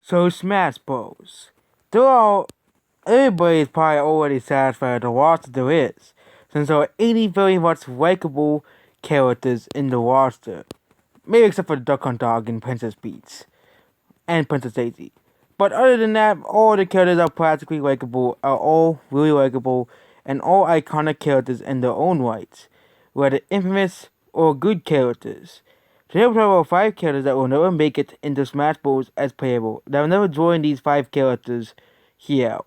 So Smash Bros. There are everybody is probably already satisfied with the roster there is, since there are 80 very much likable characters in the roster. Maybe except for Duck Hunt Dog and Princess Peach and Princess Daisy. But other than that, all the characters are practically likable, are all really likable, and all iconic characters in their own rights, whether infamous or good characters. Today we'll talk about 5 characters that will never make it into Smash Bros. As playable, that will never join these 5 characters here.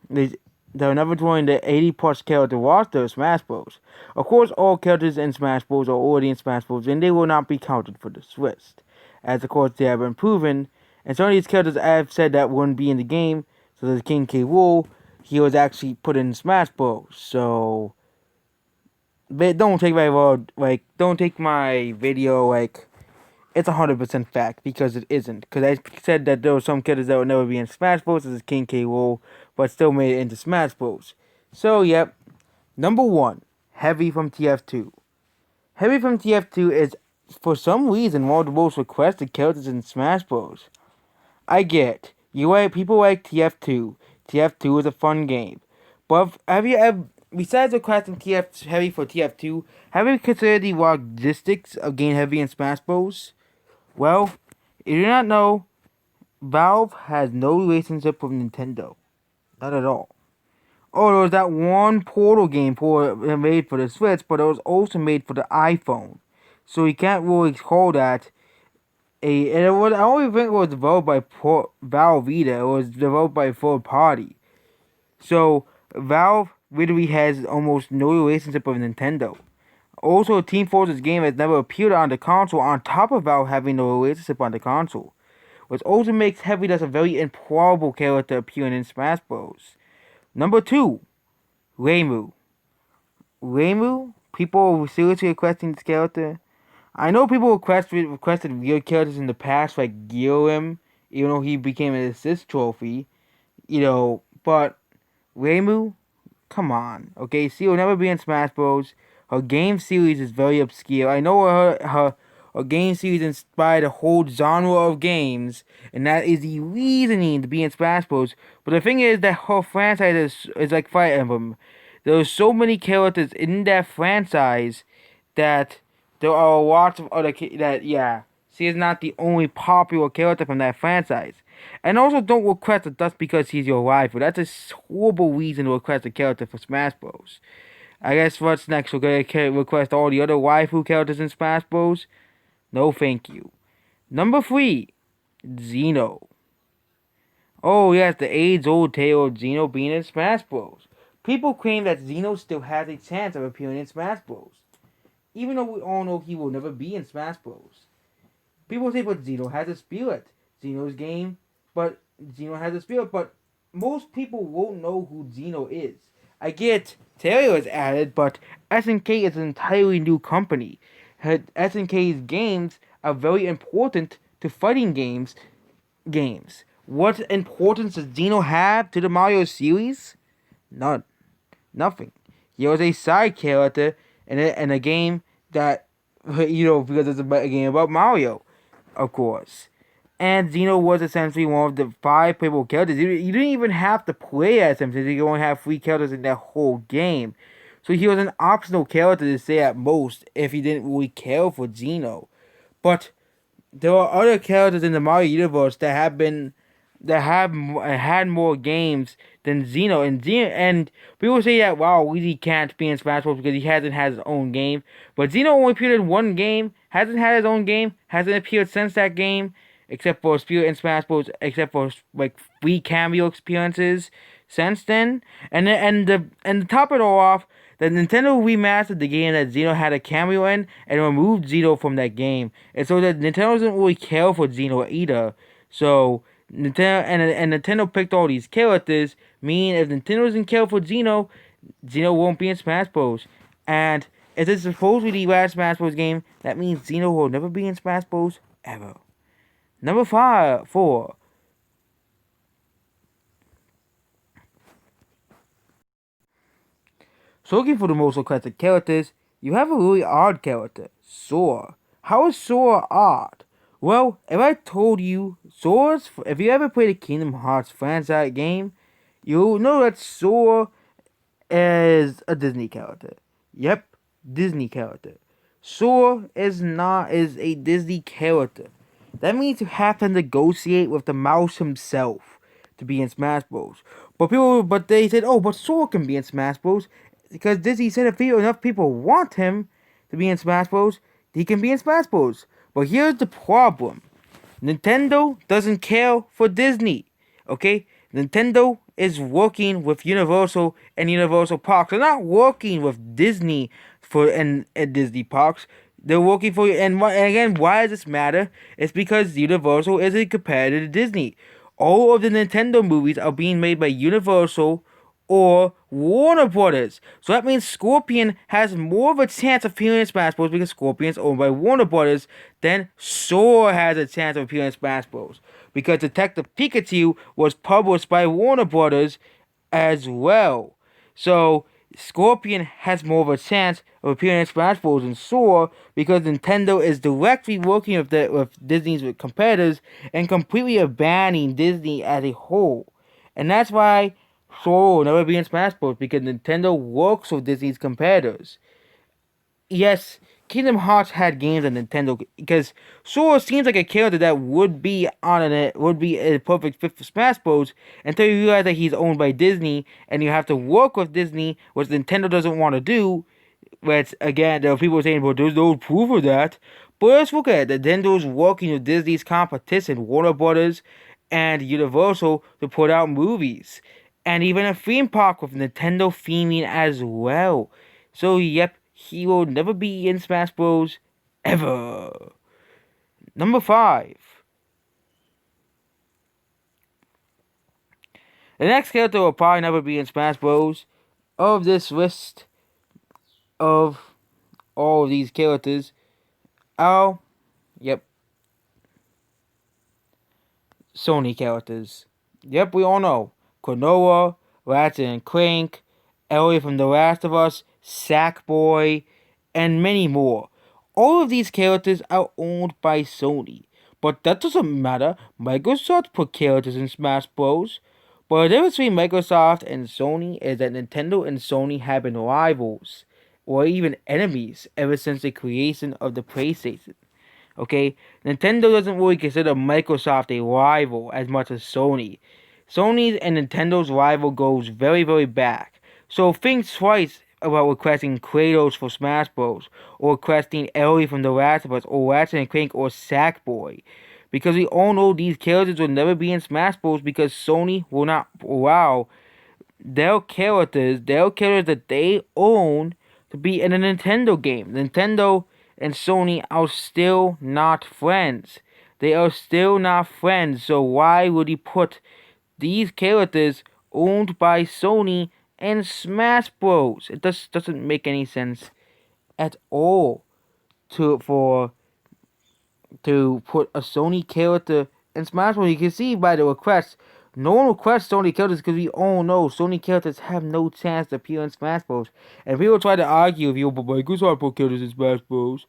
They'll never join the 80 plus character roster of Smash Bros. Of course, all characters in Smash Bros. Are already in Smash Bros. And they will not be counted for this list, as of course they have been proven. And some of these characters I have said that wouldn't be in the game, so there's King K. Rool, he was actually put in Smash Bros. So, but don't take my word, don't take my video it's 100% fact, because it isn't. Because I said that there were some characters that would never be in Smash Bros. This is King K. Rool, but still made it into Smash Bros. So, yep. Number 1, Heavy from TF2. Heavy from TF2 is, for some reason, one of the most requested characters in Smash Bros. I get, people like TF2. TF2 is a fun game. But have you ever, besides requesting Heavy for TF2, have you considered the logistics of getting Heavy in Smash Bros? Well, if you do not know, Valve has no relationship with Nintendo. Not at all. Oh, there was that one Portal game made for the Switch, but it was also made for the iPhone. So you can't really call that and it was, I don't even think it was developed by Valve either. It was developed by a third party. So Valve literally has almost no relationship with Nintendo. Also, Team Fortress game has never appeared on the console, on top of Valve having no relationship on the console. Which also makes Heavy thus a very improbable character appearing in Smash Bros. Number 2, Reimu. Reimu? People were seriously requesting this character. I know people requested weird characters in the past, like Gilliam, even though he became an assist trophy, but Reimu, come on, okay? She will never be in Smash Bros. Her game series is very obscure. I know her game series inspired a whole genre of games, and that is the reasoning to be in Smash Bros. But the thing is that her franchise is like Fire Emblem. There are so many characters in that franchise that there are lots of other she is not the only popular character from that franchise. And also, don't request it just because he's your rival. That's a horrible reason to request a character for Smash Bros. I guess what's next? We're gonna request all the other waifu characters in Smash Bros. No, thank you. Number 3, Xeno. Oh yes, the age-old tale of Xeno being in Smash Bros. People claim that Xeno still has a chance of appearing in Smash Bros. Even though we all know he will never be in Smash Bros. People say, but Xeno has a spirit. Xeno's game, but Xeno has a spirit, but most people won't know who Xeno is. I get Terrio is added, but SNK is an entirely new company. SNK's games are very important to fighting games. What importance does Xeno have to the Mario series? None. Nothing. He was a side character in a game that, because it's a game about Mario, of course. And Xeno was essentially one of the 5 playable characters. You didn't even have to play as him, since you only have 3 characters in that whole game. So he was an optional character to say at most, if you didn't really care for Xeno. But there are other characters in the Mario universe that have had more games than Xeno, and people say that Luigi can't be in Smash Bros. Because he hasn't had his own game. But Xeno only appeared in one game, hasn't had his own game, hasn't appeared since that game, except for Spirit in Smash Bros. Except for like 3 cameo experiences since then. And to top it all off, the Nintendo remastered the game that Xeno had a cameo in and removed Xeno from that game. And so that Nintendo doesn't really care for Xeno either. So Nintendo picked all these characters, meaning if Nintendo doesn't care for Xeno, Xeno won't be in Smash Bros. And if this is supposed to be the last Smash Bros. Game, that means Xeno will never be in Smash Bros. Ever. Number 4. So looking for the most requested characters, you have a really odd character, Sora. How is Sora odd? Well, if I told you Sora's, if you ever played a Kingdom Hearts franchise game, you'll know that Sora is a Disney character. Yep, Disney character. Sora is a Disney character. That means you have to negotiate with the mouse himself to be in Smash Bros. But they said, oh, but Sora can be in Smash Bros. Because Disney said if enough people want him to be in Smash Bros, he can be in Smash Bros. But here's the problem. Nintendo doesn't care for Disney. Okay? Nintendo is working with Universal and Universal Parks. They're not working with Disney and Disney Parks. They're working for and again, why does this matter? It's because Universal is a competitor to Disney. All of the Nintendo movies are being made by Universal or Warner Brothers. So that means Scorpion has more of a chance of appearing in Smash Bros. Because Scorpion is owned by Warner Brothers than Sora has a chance of appearing in Smash Bros. Because Detective Pikachu was published by Warner Brothers as well. So Scorpion has more of a chance of appearing in Smash Bros. Than Sora because Nintendo is directly working with Disney's competitors and completely abandoning Disney as a whole. And that's why Sora will never be in Smash Bros. Because Nintendo works with Disney's competitors. Yes, Kingdom Hearts had games on Nintendo because Sora seems like a character that would be would be a perfect fit for Smash Bros. Until you realize that he's owned by Disney and you have to work with Disney, which Nintendo doesn't want to do. Which again, there are people saying, "But there's no proof of that." But let's look at it. Nintendo's working with Disney's competition, Warner Brothers and Universal, to put out movies, and even a theme park with Nintendo theming as well. So yep, he will never be in Smash Bros. Ever. Number 5. The next character will probably never be in Smash Bros. Of this list of all of these characters. Oh, yep. Sony characters. Yep, we all know. Klonoa, Ratchet and Clank, Ellie from The Last of Us, Sackboy, and many more. All of these characters are owned by Sony. But that doesn't matter. Microsoft put characters in Smash Bros. But the difference between Microsoft and Sony is that Nintendo and Sony have been rivals, or even enemies, ever since the creation of the PlayStation. Okay, Nintendo doesn't really consider Microsoft a rival as much as Sony. Sony's and Nintendo's rival goes very, very back. So think twice about requesting Kratos for Smash Bros. Or requesting Ellie from The Last of Us, or Ratchet and Clank, or Sackboy. Because we all know these characters will never be in Smash Bros. Because Sony will not allow their characters that they own, to be in a Nintendo game. Nintendo and Sony are still not friends. They are still not friends. So why would he put these characters owned by Sony in Smash Bros? It doesn't make any sense at all to put a Sony character in Smash Bros. You can see by the requests, no one requests Sony characters because we all know Sony characters have no chance to appear in Smash Bros. And people try to argue with you, but Microsoft put characters in Smash Bros.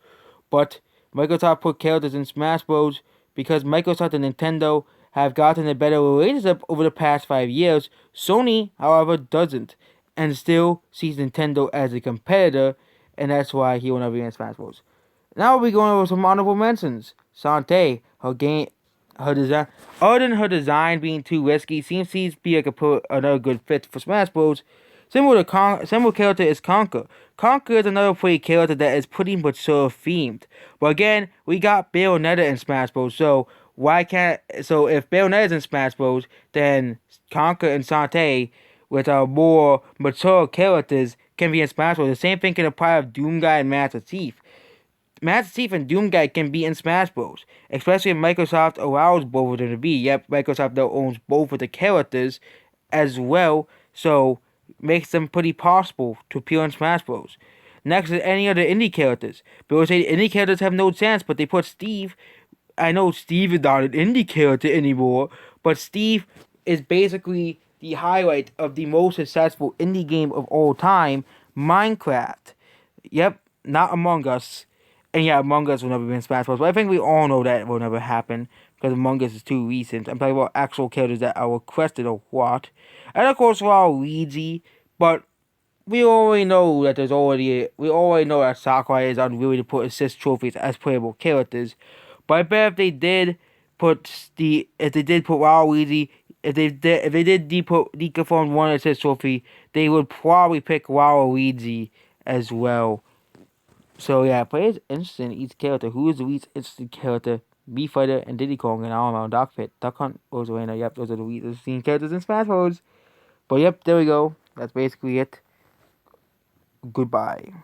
But Microsoft put characters in Smash Bros. Because Microsoft and Nintendo have gotten a better relationship over the past 5 years. Sony, however, doesn't, and still sees Nintendo as a competitor, and that's why he will never be in Smash Bros. Now we're going over some honorable mentions. Shantae, her design, other than her design being too risky, seems to be like another good fit for Smash Bros. Symbol character is Conker. Conker is another pretty character that is pretty mature themed. But again, we got Bayonetta in Smash Bros. So if Bayonetta is in Smash Bros, then Conker and Shantae, with our more mature characters, can be in Smash Bros. The same thing can apply of Doomguy and Master Chief. Master Chief and Doomguy can be in Smash Bros. Especially if Microsoft allows both of them to be. Yep, Microsoft though owns both of the characters as well, so makes them pretty possible to appear in Smash Bros. Next is any other indie characters. People say indie characters have no chance, but they put Steve. I know Steve is not an indie character anymore, but Steve is basically the highlight of the most successful indie game of all time, Minecraft. Yep, not Among Us. And yeah, Among Us will never be in Smash Bros. But I think we all know that will never happen because Among Us is too recent. I'm talking about actual characters that are requested or what. And of course, Waluigi, but we already know that we already know that Sakurai is unwilling to put assist trophies as playable characters. But I bet if they did put Waluigi, if they did deconfirm one assist trophy, they would probably pick Waluigi as well. So yeah, but it's interesting each character. Who is the least interesting character? Beef Fighter and Diddy Kong and I don't know, Dark Pit, Duck Hunt, Rosalina. Yep, those are the least interesting characters in Smash Bros. But yep, there we go. That's basically it. Goodbye.